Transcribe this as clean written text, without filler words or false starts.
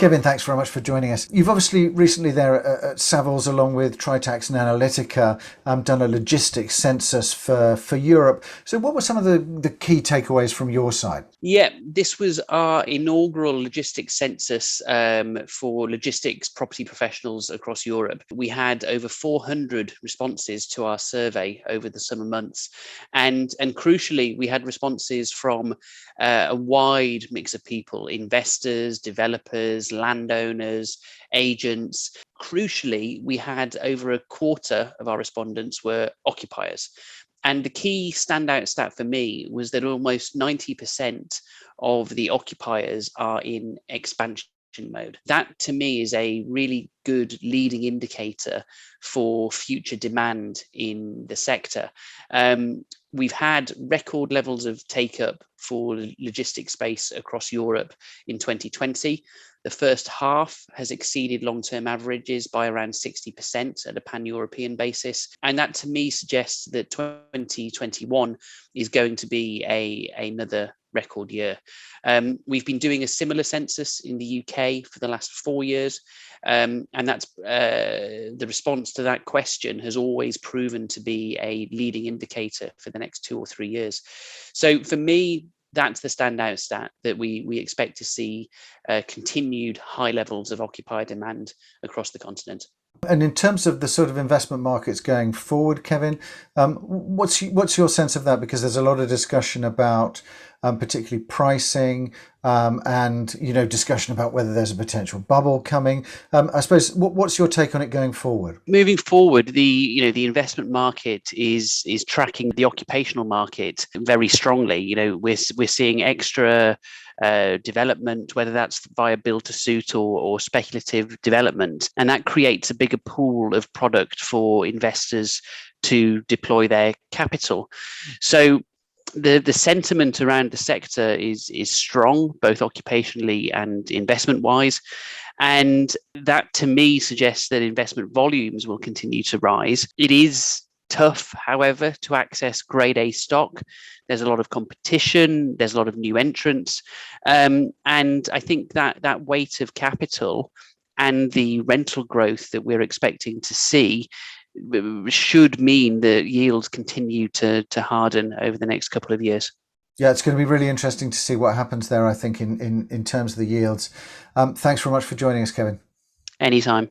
Kevin, thanks very much for joining us. You've obviously recently there at Savills, along with Tritax and Analytiqa, done a logistics census for Europe. So what were some of the key takeaways from your side? Yeah, this was our inaugural logistics census for logistics property professionals across Europe. We had over 400 responses to our survey over the summer months. And crucially, we had responses from a wide mix of people: investors, developers, landowners, agents. Crucially, we had over a quarter of our respondents were occupiers. And the key standout stat for me was that almost 90% of the occupiers are in expansion mode. That to me is a really good leading indicator for future demand in the sector. We've had record levels of take up for logistics space across Europe in 2020. The first half has exceeded long-term averages by around 60% at a pan-European basis. And that to me suggests that 2021 is going to be another record year. We've been doing a similar census in the UK for the last 4 years. And that's the response to that question has always proven to be a leading indicator for the next 2 or 3 years. So for me, that's the standout stat, that we expect to see continued high levels of occupier demand across the continent. And in terms of the sort of investment markets going forward, Kevin, what's your sense of that? Because there's a lot of discussion about particularly pricing and discussion about whether there's a potential bubble coming. I suppose what's your take on it going forward? Moving forward, the investment market is tracking the occupational market very strongly. We're seeing extra development, whether that's via build to suit or speculative development, and that creates a bigger pool of product for investors to deploy their capital. So the sentiment around the sector is strong, both occupationally and investment wise. And that to me suggests that investment volumes will continue to rise. It is tough, however, to access grade A stock. There's a lot of competition, there's a lot of new entrants. And I think that weight of capital and the rental growth that we're expecting to see should mean that yields continue to harden over the next couple of years. Yeah, it's going to be really interesting to see what happens there, I think, in terms of the yields. Thanks very much for joining us, Kevin. Anytime.